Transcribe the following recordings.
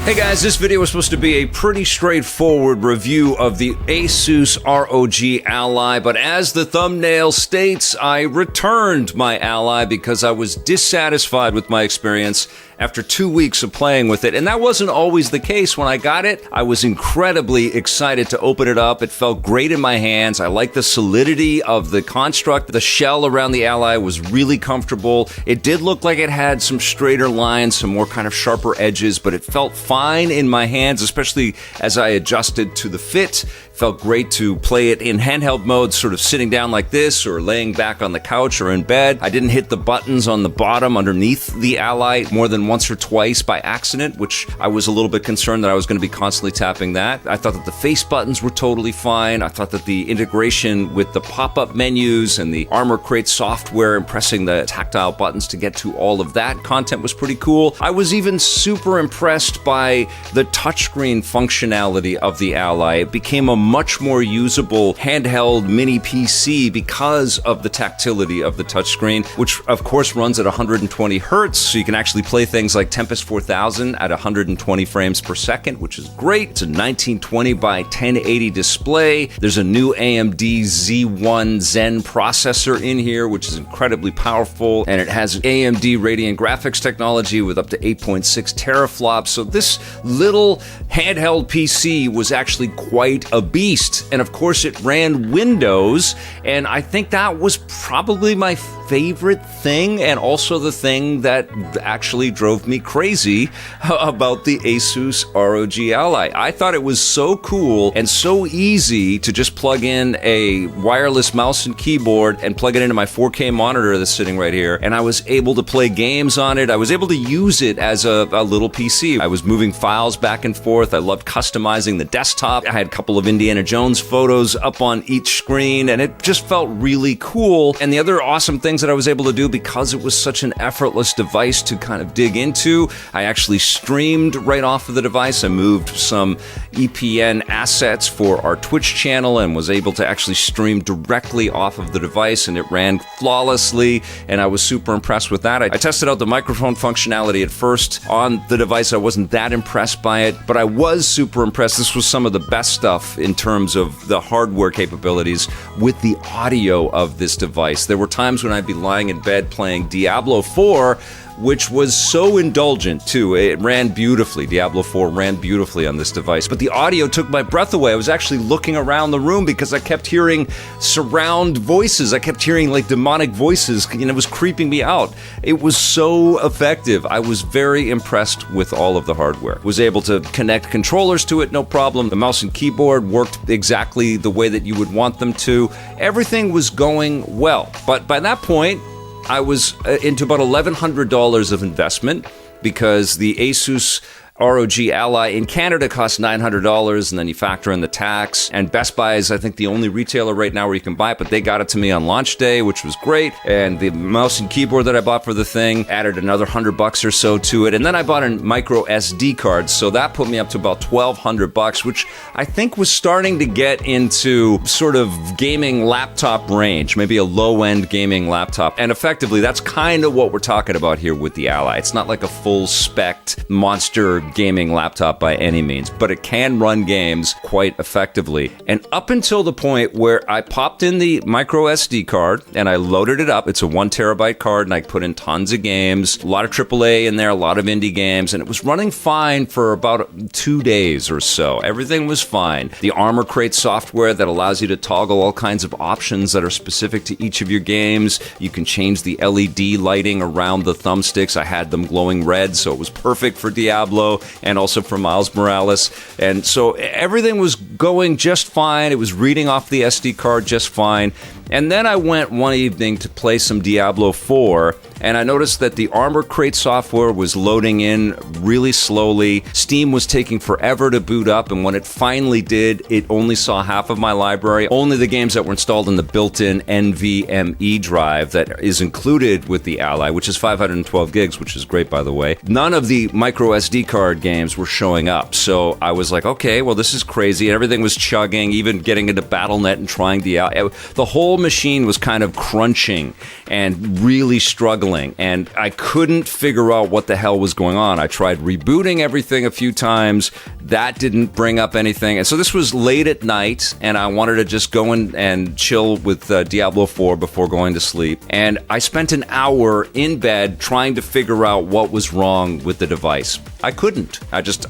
Hey guys, this video was supposed to be a pretty straightforward review of the ASUS ROG Ally, but as the thumbnail states, I returned my Ally because I was dissatisfied with my experience after 2 weeks of playing with it, and that wasn't always the case. When I got it, I was incredibly excited to open it up. It felt great in my hands. I liked the solidity of the construct. The shell around the Ally was really comfortable. It did look like it had some straighter lines, some more kind of sharper edges, but it felt fine in my hands, especially as I adjusted to the fit. Felt great to play it in handheld mode, sort of sitting down like this or laying back on the couch or in bed. I didn't hit the buttons on the bottom underneath the Ally more than once or twice by accident, which I was a little bit concerned that I was going to be constantly tapping that. I thought that the face buttons were totally fine. I thought that the integration with the pop-up menus and the Armor Crate software and pressing the tactile buttons to get to all of that content was pretty cool. I was even super impressed by the touchscreen functionality of the Ally. It became a much more usable handheld mini PC because of the tactility of the touchscreen, which of course runs at 120 hertz, so you can actually play things like Tempest 4000 at 120 frames per second, which is great. It's a 1920 by 1080 display. There's a new AMD Z1 Zen processor in here, which is incredibly powerful, and it has AMD Radeon graphics technology with up to 8.6 teraflops. So this little handheld PC was actually quite a beast. And of course it ran Windows, and I think that was probably my favorite thing, and also the thing that actually drove me crazy about the ASUS ROG Ally. I thought it was so cool and so easy to just plug in a wireless mouse and keyboard and plug it into my 4K monitor that's sitting right here, and I was able to play games on it. I was able to use it as a little PC. I was moving files back and forth. I loved customizing the desktop. I had a couple of Indiana Jones photos up on each screen, and it just felt really cool. And the other awesome things that I was able to do, because it was such an effortless device to kind of dig into, I actually streamed right off of the device. I moved some EPN assets for our Twitch channel and was able to actually stream directly off of the device, and it ran flawlessly, and I was super impressed with that. I tested out the microphone functionality at first on the device. I wasn't that impressed by it, but I was super impressed. This was some of the best stuff in terms of the hardware capabilities with the audio of this device. There were times when I'd be lying in bed playing Diablo 4, which was so indulgent too. It ran beautifully. Diablo 4 ran beautifully on this device, but the audio took my breath away. I was actually looking around the room because I kept hearing surround voices. I kept hearing like demonic voices, and it was creeping me out. It was so effective. I was very impressed with all of the hardware. Was able to connect controllers to it, no problem. The mouse and keyboard worked exactly the way that you would want them to. Everything was going well, but by that point, I was into about $1,100 of investment, because the ASUS ROG Ally in Canada costs $900, and then you factor in the tax. And Best Buy is, I think, the only retailer right now where you can buy it, but they got it to me on launch day, which was great. And the mouse and keyboard that I bought for the thing added another $100 or so to it. And then I bought a micro SD card, so that put me up to about $1,200, which I think was starting to get into sort of gaming laptop range, maybe a low-end gaming laptop. And effectively, that's kind of what we're talking about here with the Ally. It's not like a full-spec monster gaming laptop by any means, but it can run games quite effectively. And up until the point where I popped in the micro SD card and I loaded it up, it's a 1 terabyte card, and I put in tons of games, a lot of AAA in there, a lot of indie games, and it was running fine for about 2 days or so. Everything was fine. The Armor Crate software that allows you to toggle all kinds of options that are specific to each of your games. You can change the LED lighting around the thumbsticks. I had them glowing red, so it was perfect for Diablo and also for Miles Morales. And so everything was going just fine. It was reading off the SD card just fine. And then I went one evening to play some Diablo 4, and I noticed that the Armor Crate software was loading in really slowly. Steam was taking forever to boot up, and when it finally did, it only saw half of my library, only the games that were installed in the built-in NVMe drive that is included with the Ally, which is 512 gigs, which is great, by the way. None of the micro SD card games were showing up, so I was like, okay, well, this is crazy. Everything was chugging, even getting into Battle.net and trying the whole whole machine was kind of crunching and really struggling, and I couldn't figure out what the hell was going on. I tried rebooting everything a few times. That didn't bring up anything. And so this was late at night, and I wanted to just go in and chill with Diablo 4 before going to sleep. And I spent an hour in bed trying to figure out what was wrong with the device. I couldn't. I just,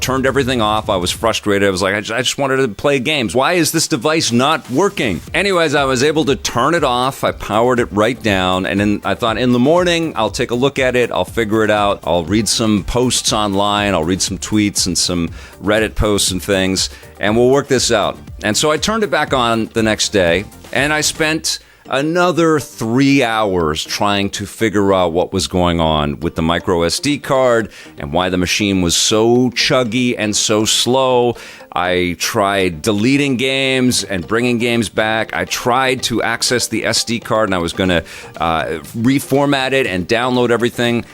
turned everything off. I was frustrated. I was like, I just wanted to play games. Why is this device not working? Anyways, I was able to turn it off. I powered it right down. And then I thought, in the morning, I'll take a look at it. I'll figure it out. I'll read some posts online. I'll read some tweets and some Reddit posts and things, and we'll work this out. And so I turned it back on the next day, and I spent another 3 hours trying to figure out what was going on with the micro SD card and why the machine was so chuggy and so slow. I tried deleting games and bringing games back. I tried to access the SD card, and I was going to reformat it and download everything.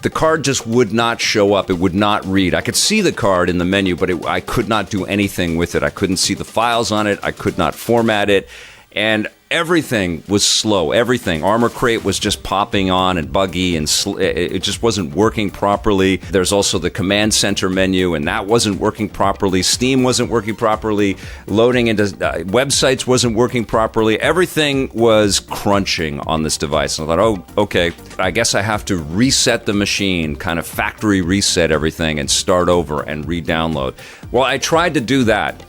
The card just would not show up. It would not read. I could see the card in the menu, but I could not do anything with it. I couldn't see the files on it. I could not format it. And everything was slow. Everything. Armor Crate was just popping on and buggy, and it just wasn't working properly. There's also the Command Center menu, and that wasn't working properly. Steam wasn't working properly. Loading into websites wasn't working properly. Everything was crunching on this device. And I thought, oh, okay, I guess I have to reset the machine, kind of factory reset everything and start over and re-download. Well, I tried to do that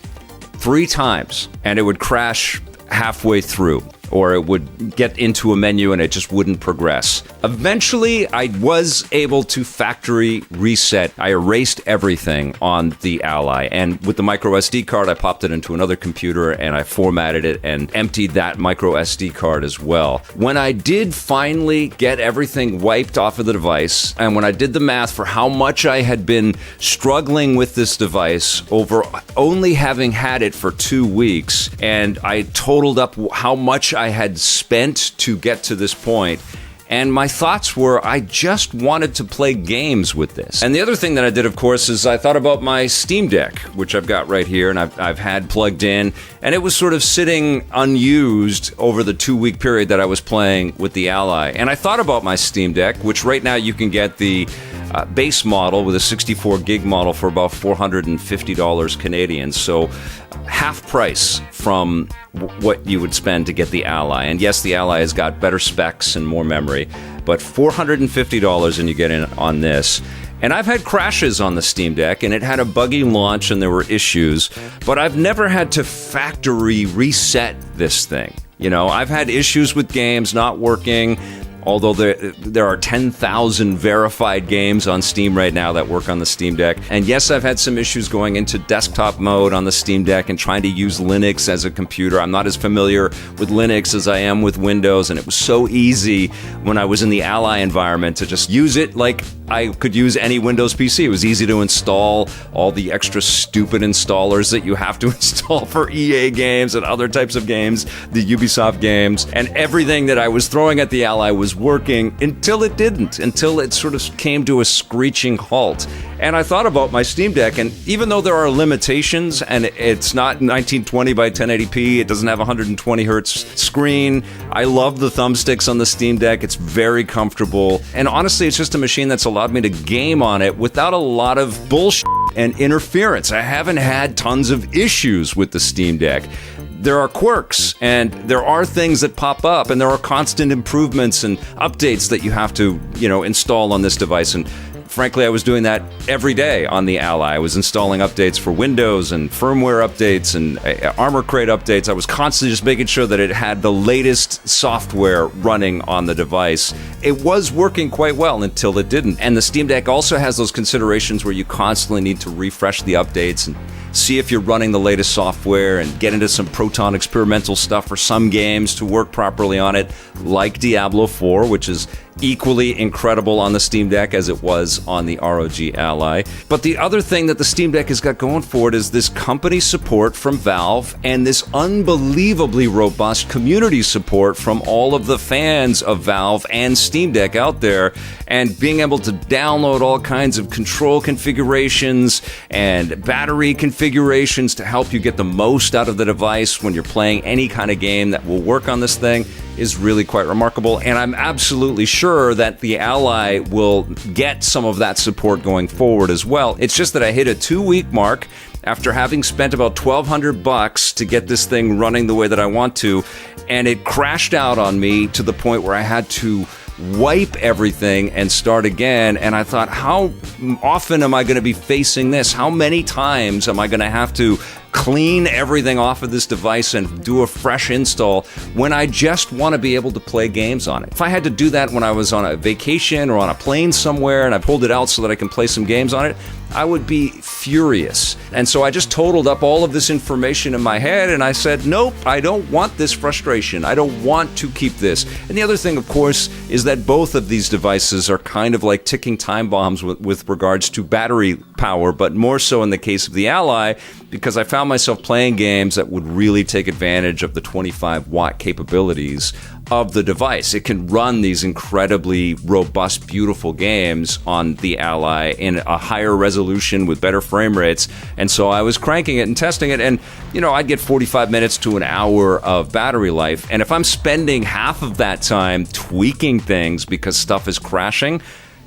3 times, and it would crash halfway through, or it would get into a menu and it just wouldn't progress. Eventually, I was able to factory reset. I erased everything on the Ally, and with the micro SD card, I popped it into another computer and I formatted it and emptied that micro SD card as well. When I did finally get everything wiped off of the device, and when I did the math for how much I had been struggling with this device over only having had it for 2 weeks, and I totaled up how much I had spent to get to this point, and my thoughts were, I just wanted to play games with this. And the other thing that I did, of course, is I thought about my Steam Deck, which I've got right here, and I've had plugged in, and it was sort of sitting unused over the 2-week period that I was playing with the Ally. And I thought about my Steam Deck, which right now you can get the base model with a 64 gig model for about $450 Canadian. So half price from what you would spend to get the Ally. And yes, the Ally has got better specs and more memory, but $450 and you get in on this. And I've had crashes on the Steam Deck, and it had a buggy launch and there were issues, but I've never had to factory reset this thing. I've had issues with games not working, although there are 10,000 verified games on Steam right now that work on the Steam Deck. And yes, I've had some issues going into desktop mode on the Steam Deck and trying to use Linux as a computer. I'm not as familiar with Linux as I am with Windows, and it was so easy when I was in the Ally environment to just use it like I could use any Windows PC. It was easy to install all the extra stupid installers that you have to install for EA games and other types of games, the Ubisoft games, and everything that I was throwing at the Ally was working until it didn't, until it sort of came to a screeching halt. And I thought about my Steam Deck, and even though there are limitations, and it's not 1920 by 1080p, it doesn't have a 120 hertz screen, I love the thumbsticks on the Steam Deck. It's very comfortable, and honestly, it's just a machine that's allowed me to game on it without a lot of bullshit and interference. I haven't had tons of issues with the Steam Deck. There are quirks, and there are things that pop up, and there are constant improvements and updates that you have to, install on this device. And frankly, I was doing that every day on the Ally. I was installing updates for Windows and firmware updates and Armor Crate updates. I was constantly just making sure that it had the latest software running on the device. It was working quite well until it didn't. And the Steam Deck also has those considerations where you constantly need to refresh the updates and see if you're running the latest software and get into some Proton experimental stuff for some games to work properly on it, like Diablo 4, which is equally incredible on the Steam Deck as it was on the ROG Ally. But the other thing that the Steam Deck has got going for it is this company support from Valve and this unbelievably robust community support from all of the fans of Valve and Steam Deck out there, and being able to download all kinds of control configurations and battery configurations to help you get the most out of the device when you're playing any kind of game that will work on this thing is really quite remarkable, and I'm absolutely sure that the Ally will get some of that support going forward as well. It's just that I hit a 2-week mark after having spent about $1,200 to get this thing running the way that I want to, and it crashed out on me to the point where I had to wipe everything and start again. And I thought, how often am I going to be facing this? How many times am I going to have to clean everything off of this device and do a fresh install when I just want to be able to play games on it? If I had to do that when I was on a vacation or on a plane somewhere and I pulled it out so that I can play some games on it, I would be furious. And so I just totaled up all of this information in my head and I said, nope, I don't want this frustration. I don't want to keep this. And the other thing, of course, is that both of these devices are kind of like ticking time bombs with regards to battery power, but more so in the case of the Ally, because I found myself playing games that would really take advantage of the 25-watt capabilities of the device. It can run these incredibly robust, beautiful games on the Ally in a higher resolution with better frame rates. And so I was cranking it and testing it, and I'd get 45 minutes to an hour of battery life. And if I'm spending half of that time tweaking things because stuff is crashing,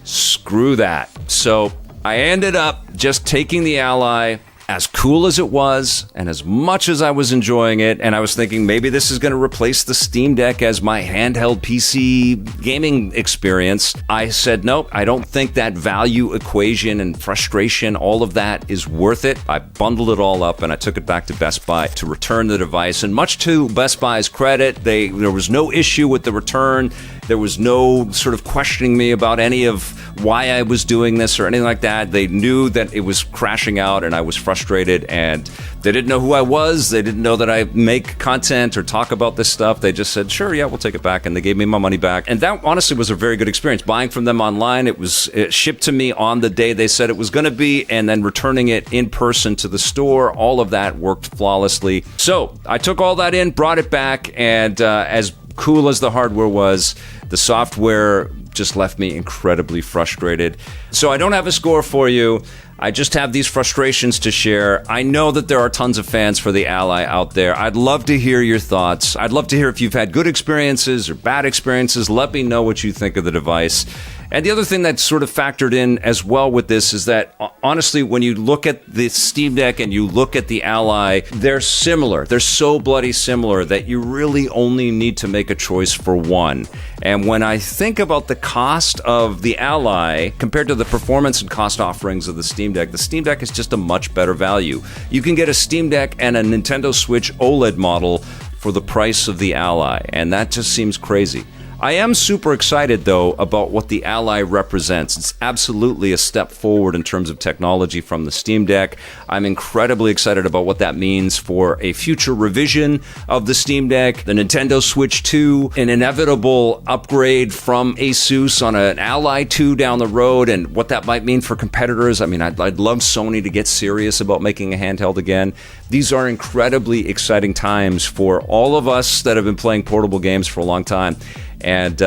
screw that. So I ended up just taking the Ally, as cool as it was, and as much as I was enjoying it, and I was thinking maybe this is going to replace the Steam Deck as my handheld PC gaming experience, I said, nope, I don't think that value equation and frustration, all of that is worth it. I bundled it all up and I took it back to Best Buy to return the device, and much to Best Buy's credit, there was no issue with the return. There was no sort of questioning me about any of why I was doing this or anything like that. They knew that it was crashing out and I was frustrated, and they didn't know who I was. They didn't know that I make content or talk about this stuff. They just said, sure, yeah, we'll take it back, and they gave me my money back. And that honestly was a very good experience. Buying from them online, it shipped to me on the day they said it was going to be, and then returning it in person to the store, all of that worked flawlessly. So I took all that in, brought it back, and as cool as the hardware was, the software just left me incredibly frustrated. So I don't have a score for you. I just have these frustrations to share. I know that there are tons of fans for the Ally out there. I'd love to hear your thoughts. I'd love to hear if you've had good experiences or bad experiences. Let me know what you think of the device. And the other thing that sort of factored in as well with this is that, honestly, when you look at the Steam Deck and you look at the Ally, they're similar. They're so bloody similar that you really only need to make a choice for one. And when I think about the cost of the Ally compared to the performance and cost offerings of the Steam Deck is just a much better value. You can get a Steam Deck and a Nintendo Switch OLED model for the price of the Ally, and that just seems crazy. I am super excited, though, about what the Ally represents. It's absolutely a step forward in terms of technology from the Steam Deck. I'm incredibly excited about what that means for a future revision of the Steam Deck, the Nintendo Switch 2, an inevitable upgrade from ASUS on an Ally 2 down the road, and what that might mean for competitors. I mean, I'd love Sony to get serious about making a handheld again. These are incredibly exciting times for all of us that have been playing portable games for a long time. And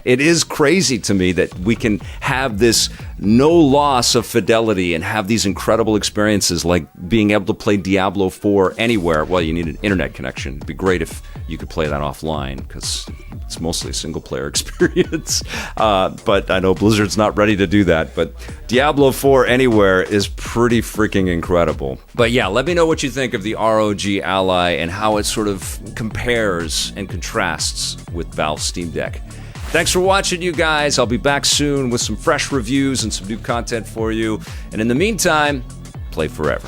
it is crazy to me that we can have this no loss of fidelity and have these incredible experiences like being able to play Diablo 4 anywhere. Well, you need an internet connection. It'd be great if you could play that offline because it's mostly a single-player experience. But I know Blizzard's not ready to do that. But Diablo 4 anywhere is pretty freaking incredible. But yeah, let me know what you think of the ROG Ally and how it sort of compares and contrasts with Valve's Steam Deck. Thanks for watching, you guys. I'll be back soon with some fresh reviews and some new content for you. And in the meantime, play forever.